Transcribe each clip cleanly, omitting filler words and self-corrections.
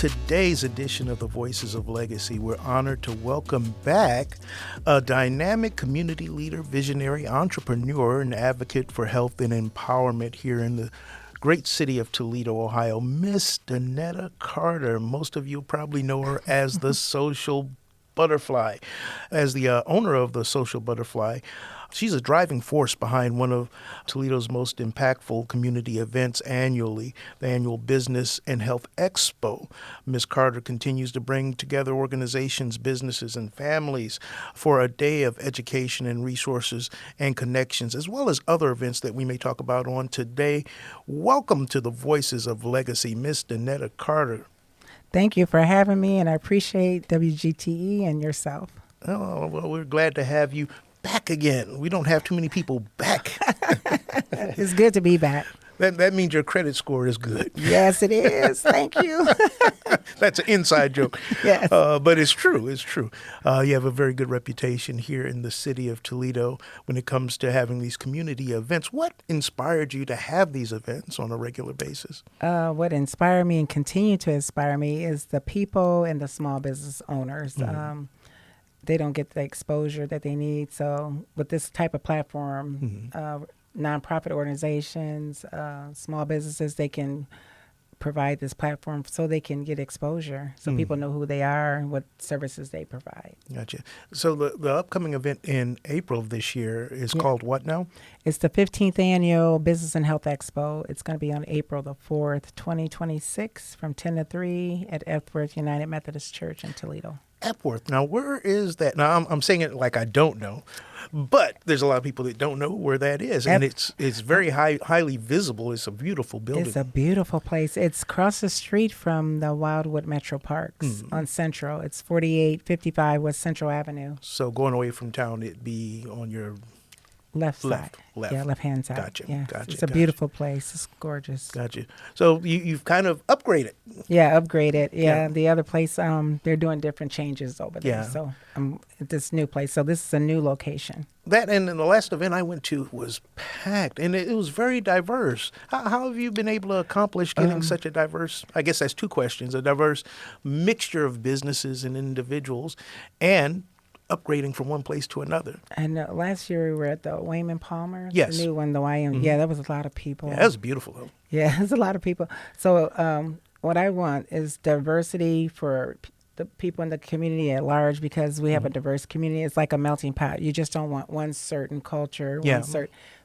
today's edition of the Voices of Legacy, we're honored to welcome back a dynamic community leader, visionary, entrepreneur, and advocate for health and empowerment here in the great city of Toledo, Ohio, Miss Donnetta Carter. Most of you probably know her as the Social Butterfly. As the owner of the Social Butterfly, she's a driving force behind one of Toledo's most impactful community events annually, the annual Business and Health Expo. Ms. Carter continues to bring together organizations, businesses, and families for a day of education and resources and connections, as well as other events that we may talk about on today. Welcome to the Voices of Legacy, Ms. Donnetta Carter. Thank you for having me, and I appreciate WGTE and yourself. Oh, well, we're glad to have you back again. We don't have too many people back. It's good to be back. That means your credit score is good. Yes, it is. Thank you. That's an inside joke. Yes. But it's true. It's true. You have a very good reputation here in the city of Toledo when it comes to having these community events. What inspired you to have these events on a regular basis? What inspired me and continue to inspire me is the people and the small business owners. Mm-hmm. They don't get the exposure that they need. So with this type of platform, nonprofit organizations, small businesses, they can provide this platform so they can get exposure, so people know who they are and what services they provide. Gotcha. So the upcoming event in April of this year is called what now? It's the 15th Annual Business and Health Expo. It's going to be on April the 4th, 2026 from 10 to 3 at Epworth United Methodist Church in Toledo. Epworth. Now, where is that? Now, I'm saying it like I don't know, but there's a lot of people that don't know where that is, and it's very highly visible. It's a beautiful building. It's a beautiful place. It's across the street from the Wildwood Metro Parks on Central. It's 4855 West Central Avenue. So going away from town, it'd be on your left side. Left. Yeah, left-hand side. Gotcha. Yeah. Gotcha. It's a beautiful place. It's gorgeous. Gotcha. So you've kind of upgraded. Yeah, upgraded. Yeah. The other place, they're doing different changes over there. Yeah. So at this new place. So this is a new location. That and the last event I went to was packed, and it was very diverse. How have you been able to accomplish getting such a diverse, I guess that's two questions, a diverse mixture of businesses and individuals, and upgrading from one place to another? And last year we were at the Wayman Palmer. Yes. The new one, the YM. Yeah, that was a lot of people. Yeah, that was beautiful, though. Yeah, there's a lot of people. So what I want is diversity for the people in the community at large, because we have a diverse community. It's like a melting pot. You just don't want one certain culture.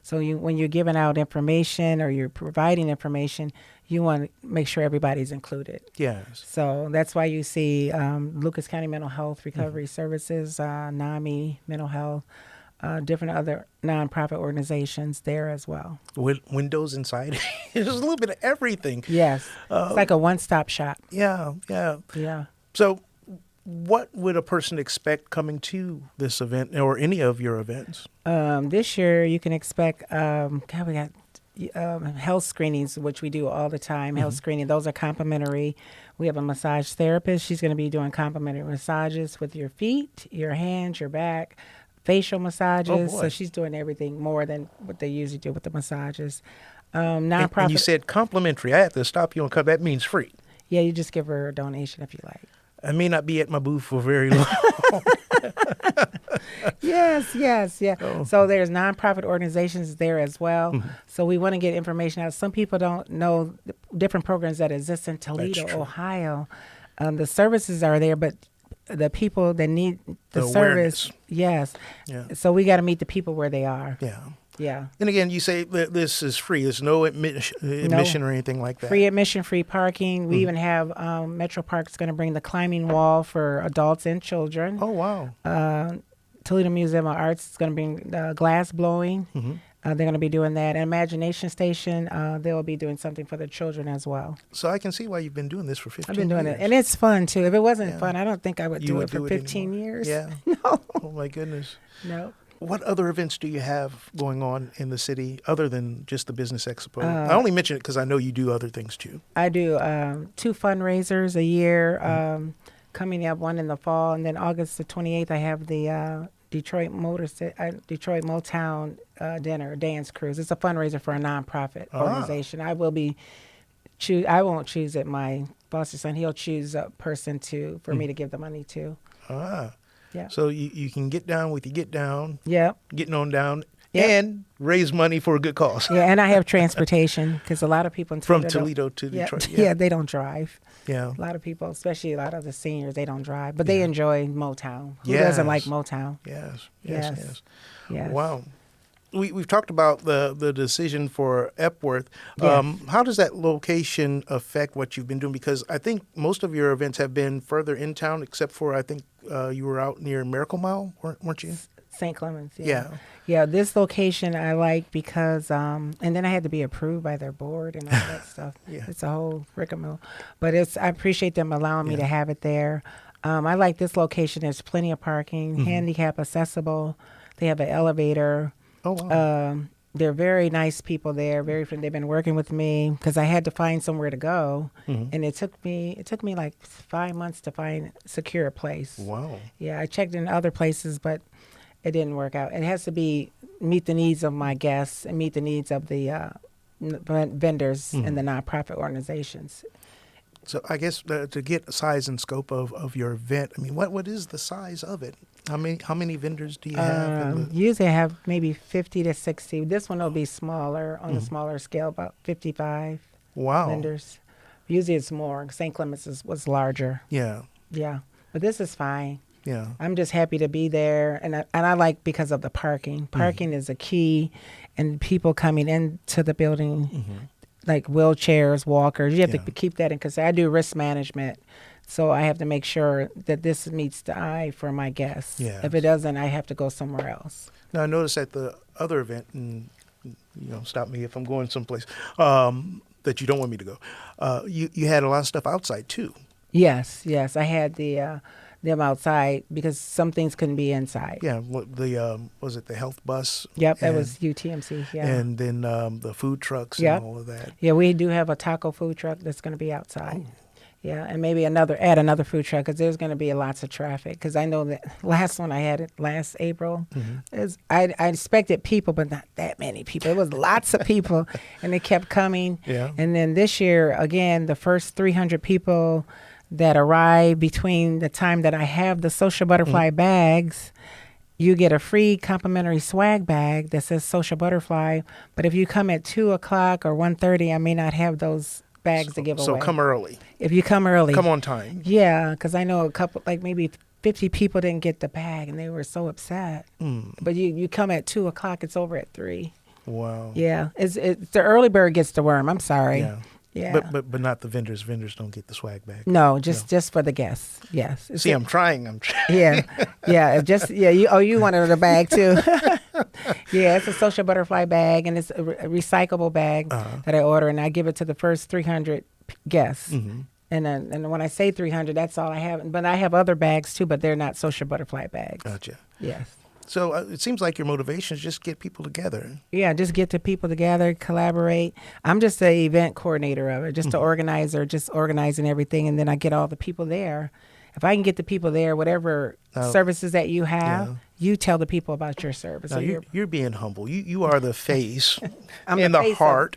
So when you're giving out information or you're providing information, you want to make sure everybody's included. Yes. So that's why you see Lucas County Mental Health Recovery Services, NAMI Mental Health, different other nonprofit organizations there as well. With windows inside. There's a little bit of everything. Yes. It's like a one-stop shop. Yeah. So what would a person expect coming to this event or any of your events? This year you can expect, we got health screenings, which we do all the time. Health screening, those are complimentary. We have a massage therapist. She's going to be doing complimentary massages with your feet, your hands, your back, facial massages. So she's doing everything more than what they usually do with the massages. Nonprofit. And you said complimentary. I have to stop you on because that means free. Yeah, you just give her a donation if you like. I may not be at my booth for very long. Yes. Oh. So there's nonprofit organizations there as well. So we want to get information out. Some people don't know the different programs that exist in Toledo, Ohio. The services are there, but the people that need the service, yes. Yeah. So we got to meet the people where they are. Yeah. And again, you say that this is free. There's no admission or anything like that. Free admission, free parking. We even have Metro Park's going to bring the climbing wall for adults and children. Oh, wow. Toledo Museum of Arts is going to bring glass blowing. They're going to be doing that. And Imagination Station, they'll be doing something for the children as well. So I can see why you've been doing this for 15 years. I've been doing it. And it's fun, too. If it wasn't fun, I don't think I would do it for 15 years. Yeah. No. Oh, my goodness. No. What other events do you have going on in the city other than just the Business Expo? I only mention it because I know you do other things, too. I do 2 fundraisers a year coming up, one in the fall. And then August the 28th, I have the Detroit Motown dinner, dance cruise. It's a fundraiser for a nonprofit organization. I will be choose. I won't choose it. My boss's son, he'll choose a person for me to give the money to. Ah. Yeah. So you can get down with you get down, Yep. getting on down, Yep. and raise money for a good cause. Yeah, and I have transportation because a lot of people in From Toledo Toledo to yeah, Detroit. yeah, they don't drive. Yeah. A lot of people, especially a lot of the seniors, they don't drive, but they enjoy Motown. Who Yes. doesn't like Motown? Yes. Yes. Wow. We've talked about the decision for Epworth. Yes. How does that location affect what you've been doing? Because I think most of your events have been further in town, except for I think you were out near Miracle Mile, weren't you? St. Clements. Yeah. Yeah, this location I like because, and then I had to be approved by their board and all that stuff. Yeah. It's a whole rigmarole. But I appreciate them allowing me Yeah. to have it there. I like this location. There's plenty of parking, handicap accessible. They have an elevator. Oh, wow. They're very nice people there. They've been working with me because I had to find somewhere to go, and it took me like 5 months to secure a place. Wow. Yeah, I checked in other places, but it didn't work out. It has to meet the needs of my guests and meet the needs of the vendors and the nonprofit organizations. So I guess to get a size and scope of your event, I mean, what is the size of it? How many vendors do you have? Usually I have maybe 50 to 60. This one will be smaller, on a smaller scale, about 55 Wow. vendors. Usually it's more. St. Clements was larger. Yeah. Yeah, but this is fine. Yeah. I'm just happy to be there, and I like because of the parking. Parking is a key, and people coming into the building, like wheelchairs, walkers. You have to keep that in because I do risk management, so I have to make sure that this meets the eye for my guests. Yes. If it doesn't, I have to go somewhere else. Now I noticed at the other event, and stop me if I'm going someplace that you don't want me to go. You had a lot of stuff outside too. Yes, I had them outside because some things couldn't be inside. Yeah, was it the health bus? Yep, that was UTMC. Yeah, and then the food trucks Yep. and all of that. Yeah, we do have a taco food truck that's going to be outside. Oh. Yeah, and maybe add another food truck because there's going to be lots of traffic. Because I know that last one I had it last April, I expected people, but not that many people. It was lots of people, and they kept coming. Yeah. And then this year, again, the first 300 people that arrive between the time that I have the Social Butterfly bags, you get a free complimentary swag bag that says Social Butterfly. But if you come at 2 o'clock or 1:30, I may not have those bags to give away. So come early. If you come early. Come on time. Yeah, because I know a couple, like maybe 50 people didn't get the bag, and they were so upset. But you come at 2 o'clock, it's over at 3. Wow. Yeah, it's the early bird gets the worm. I'm sorry. Yeah. Yeah. But not the vendors. Vendors don't get the swag bag. No, just for the guests. Yes. See, I'm trying. Yeah. You wanted the bag too. Yeah, it's a Social Butterfly bag, and it's a recyclable bag that I order, and I give it to the first 300 guests. And when I say 300, that's all I have. But I have other bags too, but they're not Social Butterfly bags. Gotcha. Yes. So it seems like your motivation is just get people together. Yeah, just get the people together, collaborate. I'm just the event coordinator of it, just the organizer, just organizing everything, and then I get all the people there. If I can get the people there, whatever services that you have, you tell the people about your service. Now you're being humble. You are the face I'm the heart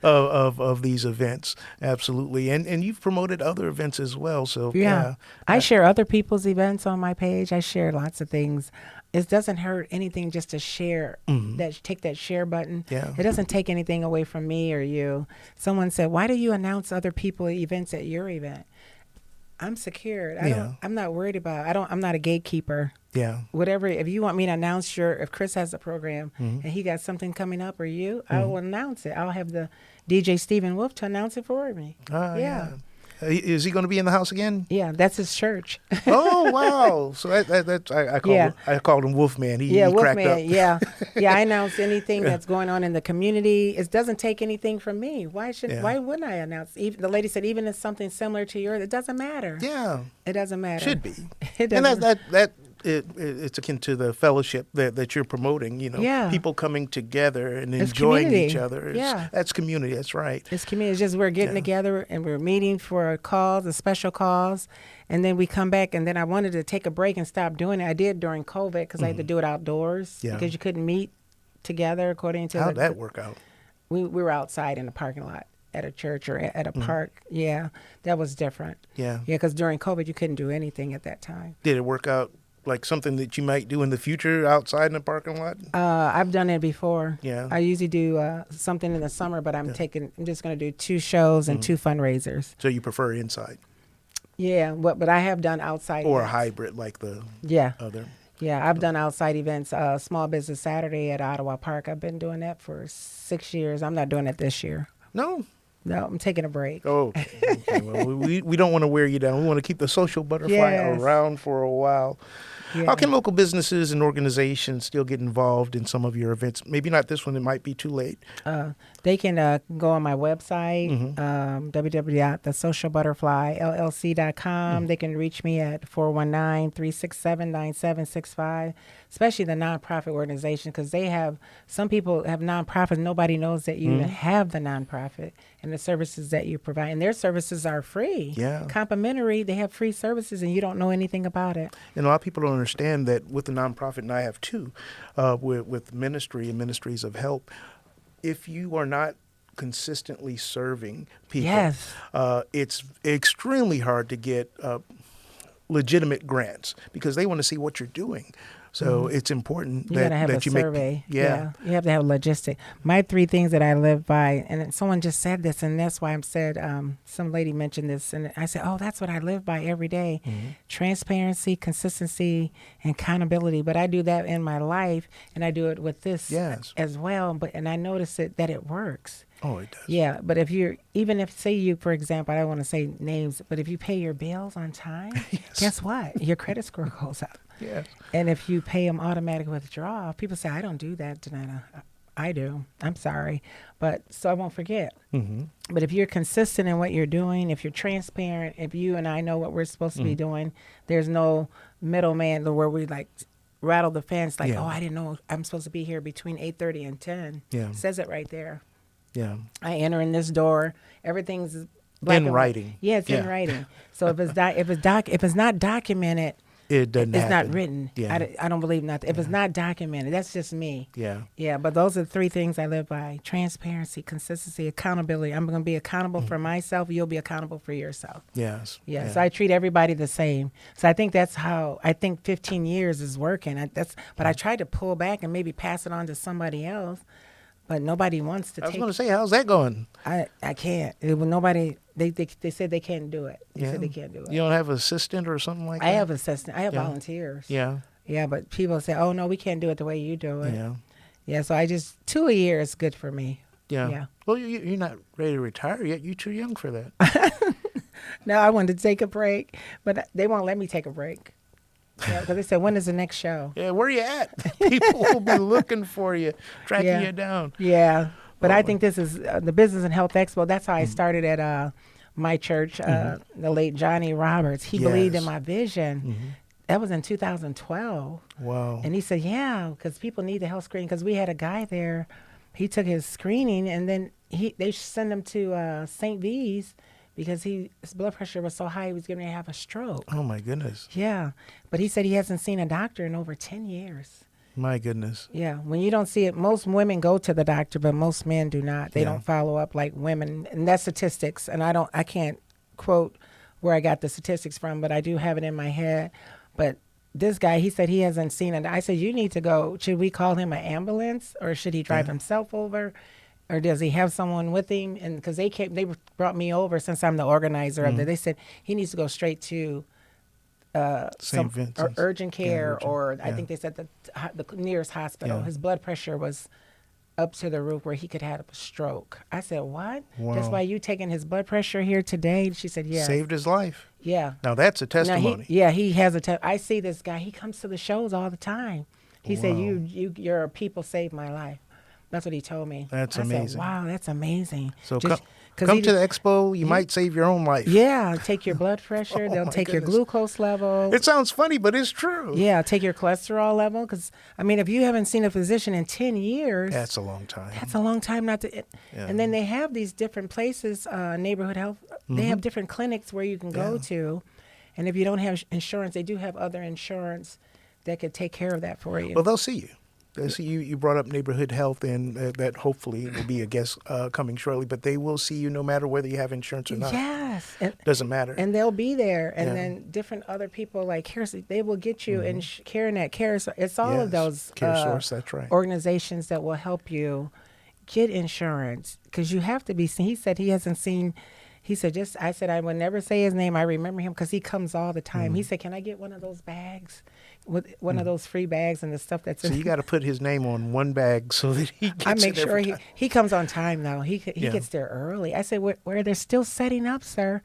of these events. Absolutely. And you've promoted other events as well. So I share other people's events on my page. I share lots of things. It doesn't hurt anything just to share, take that share button. Yeah. It doesn't take anything away from me or you. Someone said, why do you announce other people's events at your event? I'm secured. I'm not worried about I'm not a gatekeeper. Yeah. Whatever, if you want me to announce if Chris has a program and he got something coming up or I will announce it. I'll have the DJ Stephen Wolf to announce it for me. Yeah. Is he going to be in the house again? Yeah, that's his church. Oh, wow. So I called him Wolfman. He cracked up. Yeah. I announce anything that's going on in the community. It doesn't take anything from me. Why wouldn't I announce? Even, the lady said, even if something similar to yours, it doesn't matter. Yeah. It doesn't matter. Should be. It doesn't. And it's akin to the fellowship that you're promoting, people coming together and enjoying each other. That's community. That's right. It's community. It's just we're getting together and we're meeting for a special cause, and then we come back, and then I wanted to take a break and stop doing it. I did during COVID because I had to do it outdoors because you couldn't meet together according to How'd that work out? We were outside in the parking lot. at a church or at a park. Yeah, that was different. Yeah. Yeah, because during COVID, you couldn't do anything at that time. Did it work out like something that you might do in the future outside in the parking lot? I've done it before. Yeah. I usually do something in the summer, but I'm just going to do 2 shows and 2 fundraisers. So you prefer inside Yeah, but I have done outside or a events. hybrid like the Yeah. other? Yeah, I've done outside events. Small Business Saturday at Ottawa Park. I've been doing that for 6 years. I'm not doing it this year. No. No, I'm taking a break. Oh, okay. Well, we don't want to wear you down. We want to keep the social butterfly Yes. around for a while. Yeah. How can local businesses and organizations still get involved in some of your events? Maybe not this one. It might be too late. They can go on my website, Mm-hmm. www.thesocialbutterflyllc.com. They can reach me at 419-367-9765, especially the nonprofit organization, because some people have nonprofits. Nobody knows that you even have the nonprofit and the services that you provide. And their services are free, Yeah. complimentary. They have free services, and you don't know anything about it. And a lot of people don't understand that with the nonprofit, and I have too, with ministry and ministries of help, if you are not consistently serving people, Yes. It's extremely hard to get legitimate grants because they want to see what you're doing. So it's important You that, gotta have that a you survey. make. Yeah. You have to have logistic. My 3 things that I live by, and someone just said this, and that's why I'm said. Some lady mentioned this, and I said, "Oh, that's what I live by every day: transparency, consistency, and accountability." But I do that in my life, and I do it with this Yes. as well. And I notice that it works. Oh, it does. Yeah, but say you, for example, I don't want to say names, but if you pay your bills on time, guess what? Your credit score goes up. Yes. And if you pay them automatic withdrawal, people say, I don't do that, Donnetta. I do. I'm sorry. So I won't forget. Mm-hmm. But if you're consistent in what you're doing, if you're transparent, if you and I know what we're supposed to be doing, there's no middleman where we like rattle the fence like, Yeah. oh, I didn't know I'm supposed to be here between 8:30 and 10. Yeah. It says it right there. Yeah. I enter in this door. Everything's black In and white. writing. Yeah, it's in Yeah. writing. So if it's not documented, It doesn't it's happen. not written. Yeah. I don't believe nothing. If it's not documented, that's just me. Yeah. Yeah, but those are the 3 things I live by: transparency, consistency, accountability. I'm going to be accountable for myself. You'll be accountable for yourself. Yes. Yeah, so I treat everybody the same. So I think that's how, 15 years is working. But I try to pull back and maybe pass it on to somebody else. But nobody wants to I was take going to say, how's that going? I can't. Nobody, they said they can't do it. They Yeah. said they can't do it. You don't have an assistant or something like that? I have assistants. I have Yeah. volunteers. Yeah. Yeah, but people say, oh, no, we can't do it the way you do it. Yeah. Yeah, so 2 a year is good for me. Yeah. Yeah. Well, you're not ready to retire yet. You're too young for that. Now I wanted to take a break, but they won't let me take a break. Yeah, because they said, when is the next show? Yeah, where you at? People will be looking for you, tracking Yeah. you down. Yeah, but Oh, I my- think this is the Business and Health Expo. That's how I started at my church. The late Johnny Roberts, he believed in Yes. my vision. That was in 2012. Wow. And he said, yeah, because people need the health screening. Because we had a guy there, he took his screening, and then they sent him to St. V's because his blood pressure was so high he was going to have a stroke. Oh, my goodness. Yeah, but he said he hasn't seen a doctor in over 10 years. My goodness. Yeah, when you don't see it, most women go to the doctor, but most men do not. They Yeah. don't follow up like women, and that's statistics. And I can't quote where I got the statistics from, but I do have it in my head. But this guy, he said he hasn't seen it. I said, you need to go. Should we call him an ambulance, or should he drive himself over, or does he have someone with him? And because they brought me over since I'm the organizer of it. They said he needs to go straight to St. Vincent's. or urgent care, urgent, or I yeah. think they said the nearest hospital. Yeah. His blood pressure was up to the roof where he could have a stroke. I said, what? That's Wow. why you taking his blood pressure here today? She said, yeah. Saved his life. Yeah. Now, that's a Now, testimony. he has I see this guy. He comes to the shows all the time. He said, Wow. your people saved my life. That's what he told me. That's I amazing. Said, wow, that's amazing. So Just- 'cause come he to the expo. You might save your own life. Yeah, take your blood pressure. Oh, They'll my take your goodness. glucose level. It sounds funny, but it's true. Yeah, take your cholesterol level. Because, I mean, if you haven't seen a physician in 10 years, That's a long time. that's a long time not to. Yeah. And then they have these different places, neighborhood health. They have different clinics where you can go Yeah. to. And if you don't have insurance, they do have other insurance that could take care of that for you. Well, they'll see you. See, you brought up neighborhood health, and that hopefully will be a guest coming shortly. But they will see you no matter whether you have insurance or not. Yes. Doesn't matter. And they'll be there. And Yeah. then different other people like they will get you in CareNet, Care. It's all of Yes. those Care Source, that's right. organizations that will help you get insurance, because you have to be seen. He said he hasn't seen. He said, I said, I would never say his name. I remember him because he comes all the time. He said, can I get one of those bags? With one of those free bags and the stuff that's So you got to put his name on one bag so that he gets I make it sure every time. he comes on time, though. He Yeah. gets there early. I said, where they're still setting up, sir.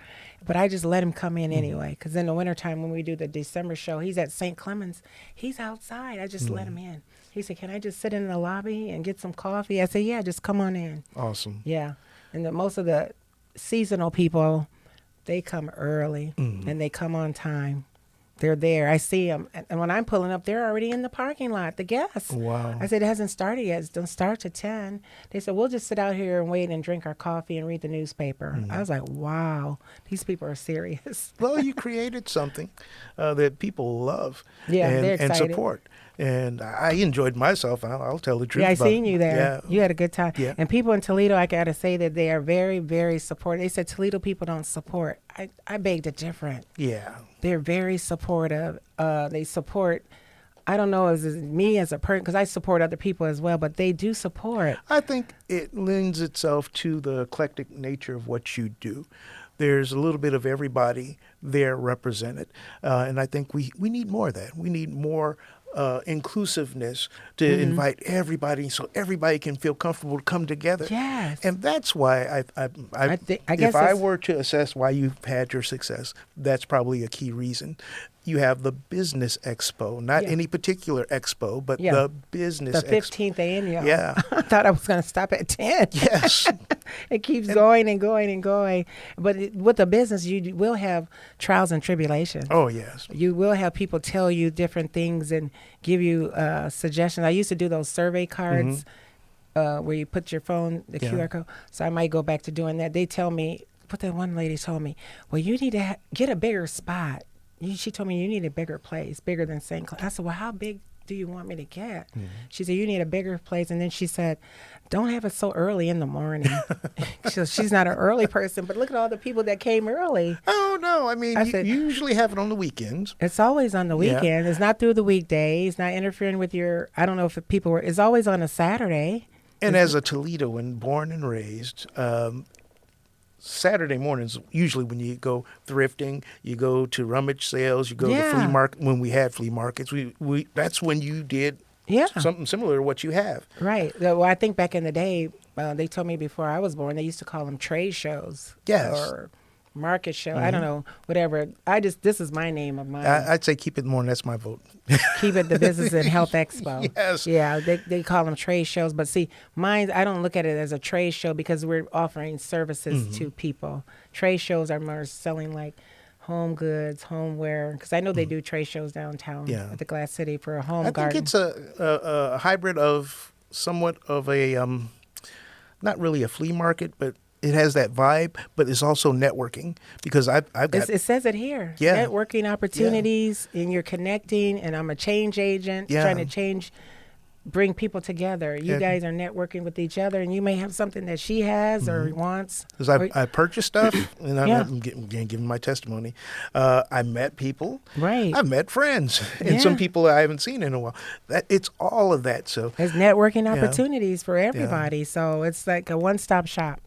But I just let him come in anyway, because in the wintertime when we do the December show, he's at St. Clemens. He's outside. I just let him in. He said, can I just sit in the lobby and get some coffee? I said, yeah, just come on in. Awesome. Yeah. And most of the seasonal people, they come early and they come on time. They're there. I see them. And when I'm pulling up, they're already in the parking lot, the guests. Wow. I said, it hasn't started yet. It don't start till 10. They said, we'll just sit out here and wait and drink our coffee and read the newspaper. I was like, wow, these people are serious. Well, you created something that people love Yeah, they're and excited. support. And I enjoyed myself. I'll tell the truth. Yeah, I about seen you there. Yeah. You had a good time. Yeah. And people in Toledo, I got to say that they are very, very supportive. They said Toledo people don't support. I beg to differ. Yeah. They're very supportive. They support, I don't know as me as a person, because I support other people as well, but they do support. I think it lends itself to the eclectic nature of what you do. There's a little bit of everybody there represented. And I think we need more of that. We need more inclusiveness to invite everybody so everybody can feel comfortable to come together. Yes. And that's why I guess if I it's- were to assess why you've had your success, that's probably a key reason. You have the business expo, not Yeah. any particular expo, but Yeah. the business The expo. 15th annual. Yeah. I thought I was going to stop at 10. Yes. It keeps going and going and going. But with the business, you will have trials and tribulations. Oh, yes. You will have people tell you different things and give you suggestions. I used to do those survey cards where you put your phone, the Yeah. QR code. So I might go back to doing that. They tell me, what that one lady told me, well, you need to get a bigger spot. She told me you need a bigger place, bigger than St. Cloud. I said, well, how big do you want me to get? She said, you need a bigger place. And then she said, don't have it so early in the morning. She's not an early person, but look at all the people that came early. Oh, no. I mean, I you said- usually have it on the weekends. It's always on the Yeah. weekend. It's not through the weekdays, not interfering with I don't know if people were, it's always on a Saturday. And as a Toledoan, born and raised, Saturday mornings, usually when you go thrifting, you go to rummage sales, you go to flea Yeah. market. When we had flea markets, we that's when you did Yeah. something similar to what you have. Right. Well, I think back in the day, they told me before I was born, they used to call them trade shows. Yes. Or market show. I don't know, whatever. This is my name of mine. I'd say keep it morning. That's my vote. Keep it the Business and Health Expo. Yes. Yeah, they call them trade shows. But see, mine, I don't look at it as a trade show because we're offering services to people. Trade shows are more selling like home goods, homeware. Because I know they do trade shows downtown Yeah. at the Glass City for a home I garden. think it's a hybrid of somewhat of a not really a flea market, but it has that vibe. But it's also networking because I've got It says it here. Yeah. Networking opportunities, and you're connecting, and I'm a change agent Yeah. trying to bring people together. You Yeah. guys are networking with each other, and you may have something that she has or wants. because Or- I purchased stuff, and Yeah. I'm giving my testimony. I met people, Right. I've met friends, and some Yeah. people I haven't seen in a while. It's all of that. So, There's networking opportunities for Yeah. everybody. So it's like a one-stop shop.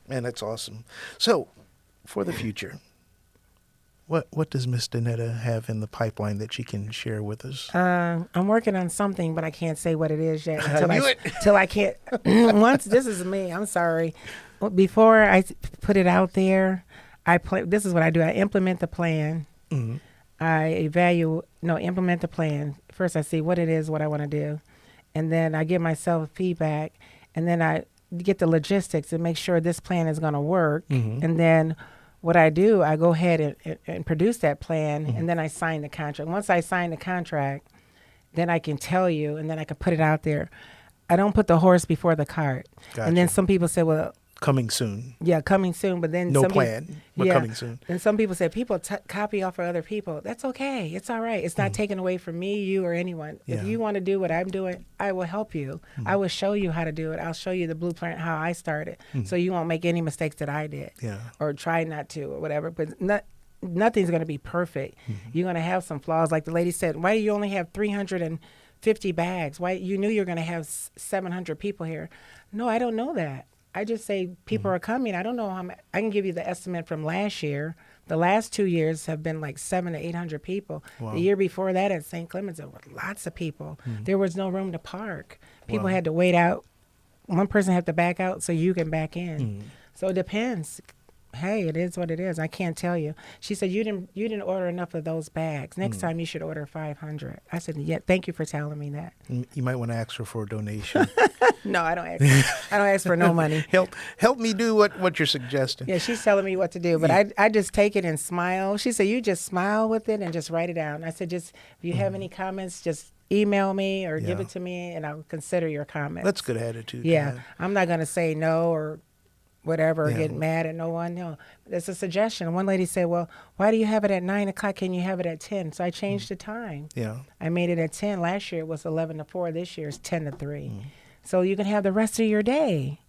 and that's awesome. So, for the future, what does Miss Donnetta have in the pipeline that she can share with us? I'm working on something, but I can't say what it is yet knew it. until I can't. Once this is me. I'm sorry. Before I put it out there, this is what I do. I implement the plan. Mm-hmm. I implement the plan. First, I see what it is, what I want to do, and then I give myself feedback, and then I get the logistics and make sure this plan is going to work, and then. What I do, I go ahead and produce that plan, and then I sign the contract. Once I sign the contract, then I can tell you, and then I can put it out there. I don't put the horse before the cart. And then Gotcha. some people say, well, Coming soon. Yeah, coming soon. But then No some plan, but coming soon. And some people say people copy off of other people. That's okay. It's all right. It's not taken away from me, you, or anyone. Yeah. If you want to do what I'm doing, I will help you. I will show you how to do it. I'll show you the blueprint how I started, so you won't make any mistakes that I did, Yeah. or try not to, or whatever. But nothing's going to be perfect. You're going to have some flaws. Like the lady said, why do you only have 350 bags? Why you knew you're going to have 700 people here? No, I don't know that. I just say people are coming. I don't know how I can give you the estimate from last year. The last 2 years have been like 700 to 800 people. Wow. The year before that at St. Clements, there were lots of people. There was no room to park. People had to wait out. One person had to back out so you can back in. So it depends. Hey, it is what it is. I can't tell you. She said, you didn't order enough of those bags. Next time you should order 500. I said, yeah, thank you for telling me that. You might want to ask her for a donation. No, I don't ask. I don't ask for no money. Help me do what you're suggesting. Yeah, she's telling me what to do, but I just take it and smile. She said, you just smile with it and just write it down. I said, just if you have any comments, just email me or give it to me, and I'll consider your comments. That's good attitude. Yeah, Kat. I'm not going to say no or whatever, or get mad at no one. No, it's a suggestion. One lady said, well, why do you have it at 9 o'clock? Can you have it at 10? So I changed the time. Yeah. I made it at 10. Last year it was 11 to 4. This year it's 10 to 3. So you can have the rest of your day.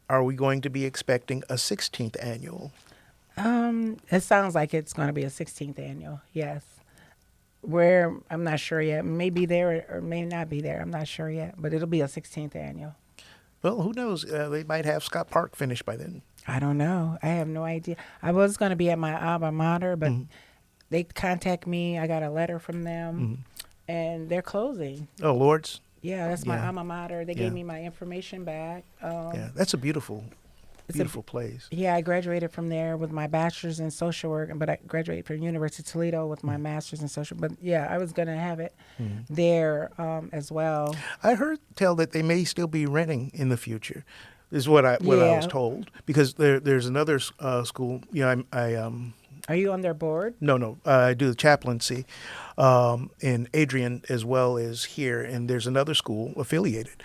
Are we going to be expecting a 16th annual? It sounds like it's going to be a 16th annual, yes. Where, I'm not sure yet. May be there or may not be there. I'm not sure yet, but it'll be a 16th annual. Well, who knows? They might have Scott Park finished by then. I don't know. I have no idea. I was going to be at my alma mater, but they contact me. I got a letter from them, and they're closing. Oh, Lord's? Yeah, that's my alma mater. They Yeah. gave me my information back. Yeah, that's a beautiful place. Yeah, I graduated from there with my bachelor's in social work, but I graduated from University of Toledo with my master's in social. But yeah, I was going to have it there as well. I heard tell that they may still be renting in the future. Is what I was told, because there's another school. You know, Are you on their board? No. I do the chaplaincy in Adrian as well as here, and there's another school affiliated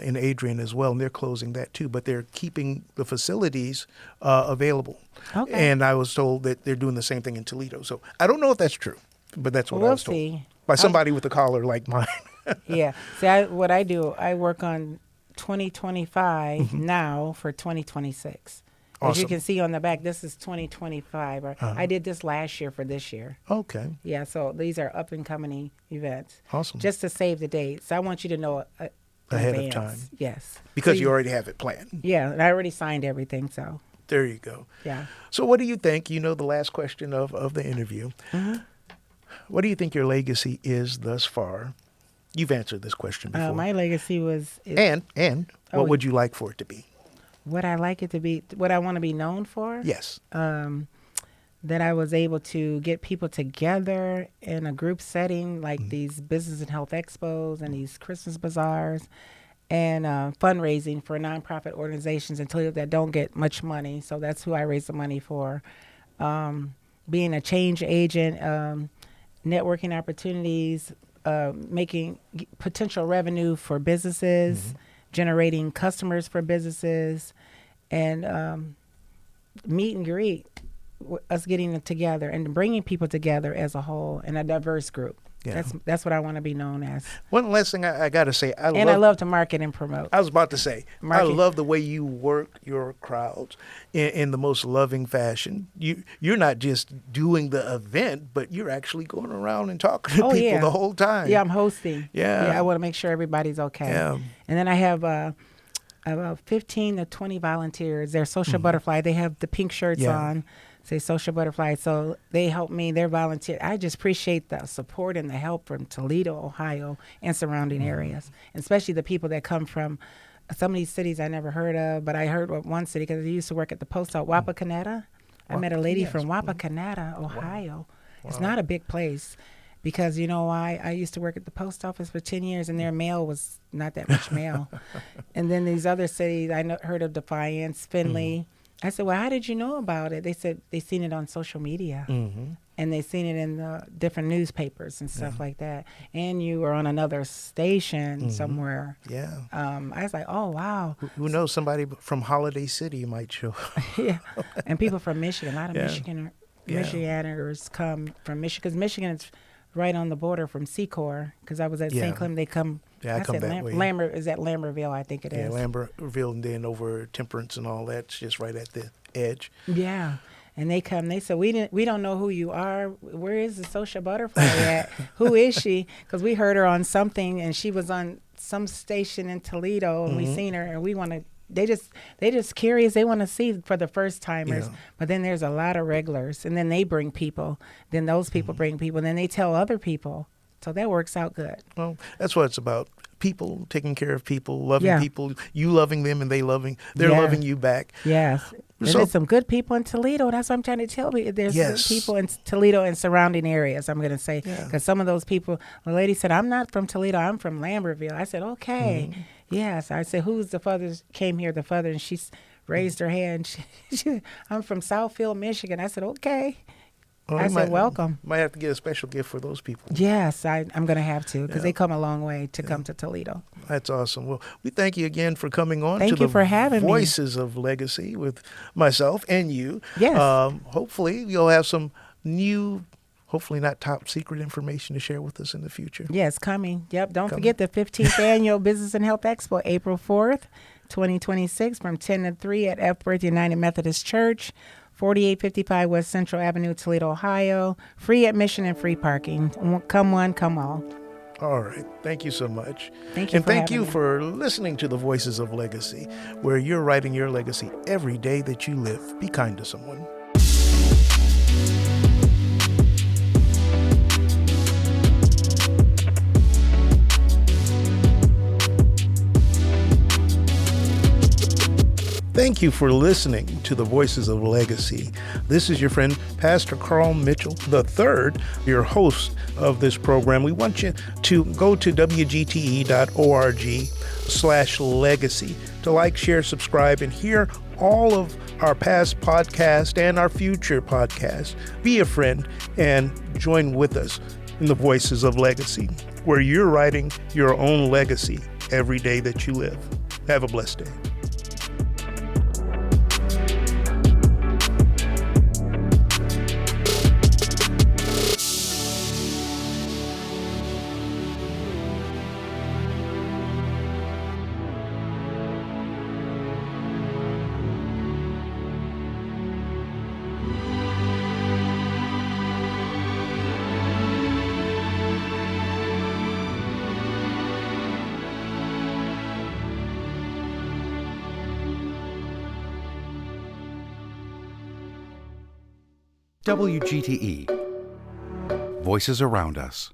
in Adrian as well, and they're closing that too. But they're keeping the facilities available. Okay. And I was told that they're doing the same thing in Toledo. So I don't know if that's true, but that's what I was told see. by somebody with a collar like mine. Yeah. See, what I do, I work on 2025 now for 2026. As you Awesome. can see on the back, this is 2025. I did this last year for this year. Okay. Yeah, so these are up and coming events. Awesome. Just to save the dates. I want you to know Ahead of advance. time. Yes. Because So you already have it planned. Yeah, and I already signed everything, so There you go. yeah. So what do you think? You know the last question of the interview. What do you think your legacy is thus far? You've answered this question before. My legacy is and Oh, what would you like for it to be? what I like it to be, what I want to be known for. Yes. That I was able to get people together in a group setting like these business and health expos and these Christmas bazaars, and fundraising for nonprofit organizations until that don't get much money. So that's who I raise the money for. Being a change agent, networking opportunities, making potential revenue for businesses, generating customers for businesses, and meet and greet, us getting them together and bringing people together as a whole in a diverse group. Yeah. That's what I want to be known as. One last thing I got to say. I love to market and promote. I was about to say, Market. I love the way you work your crowds in the most loving fashion. You're not just doing the event, but you're actually going around and talking to people the whole time. Yeah, I'm hosting. Yeah. I want to make sure everybody's okay. Yeah. And then I have about 15 to 20 volunteers. They're social butterfly. They have the pink shirts on. Say Social Butterfly. So they help me. They're volunteer. I just appreciate the support and the help from Toledo, Ohio, and surrounding areas, and especially the people that come from some of these cities I never heard of. But I heard of one city because I used to work at the post office, Wapakoneta. I met a lady from Wapakoneta, Ohio. Wow. It's not a big place. Because you know why? I used to work at the post office for 10 years, and their mail was not that much mail. And then these other cities, heard of Defiance, Findlay. I said, well, how did you know about it? They said they seen it on social media. and they seen it in the different newspapers and stuff like that. And you were on another station somewhere. Yeah. I was like, oh, wow. Who knows? Somebody from Holiday City might show up. Yeah. And people from Michigan, a lot of Yeah. Michiganders come from Michigan, because Michigan is right on the border from Secor, because I was at Yeah. St. Clement. They come. Yeah, I come said that way. Lambert is at Lambertville, I think it Yeah, is. Lambertville, and then over Temperance and all that's just right at the edge. Yeah. And they come, they said, we don't know who you are. Where is the social butterfly at? Who is she? Because we heard her on something, and she was on some station in Toledo, and we seen her, and we want to, they just curious. They want to see for the first timers. Yeah. But then there's a lot of regulars, and then they bring people. Then those people bring people, and then they tell other people. So that works out good. Well, that's what it's about. People, taking care of people, loving Yeah. people, you loving them, and they're Yeah. loving you back. Yes. And So- there's some good people in Toledo. That's what I'm trying to tell you. There's Yes. people in Toledo and surrounding areas, I'm going to say. Yeah. Because some of those people, the lady said, I'm not from Toledo. I'm from Lambertville. I said, okay. Yes. I said, who's the father came here, the father? And she raised her hand. She, I'm from Southfield, Michigan. I said, okay. Well, I you said, welcome. Might have to get a special gift for those people. Yes, I'm going to have to, because Yeah. they come a long way to come to Toledo. That's awesome. Well, we thank you again for coming on Thank to you the for having me. Voices of Legacy with myself and you. Yes. Hopefully you'll have some new, hopefully not top secret information to share with us in the future. Yes, coming. Yep. Don't Coming. forget the 15th Annual Business and Health Expo, April 4th, 2026, from 10 to 3 at Epworth United Methodist Church, 4855 West Central Avenue, Toledo, Ohio. Free admission and free parking. Come one, come all. All right. Thank you so much. Thank you And for thank having you me. for listening to the Voices of Legacy, where you're writing your legacy every day that you live. Be kind to someone. Thank you for listening to the Voices of Legacy. This is your friend, Pastor Carl Mitchell III, your host of this program. We want you to go to wgte.org/legacy to like, share, subscribe, and hear all of our past podcasts and our future podcasts. Be a friend and join with us in the Voices of Legacy, where you're writing your own legacy every day that you live. Have a blessed day. WGTE. Voices around us.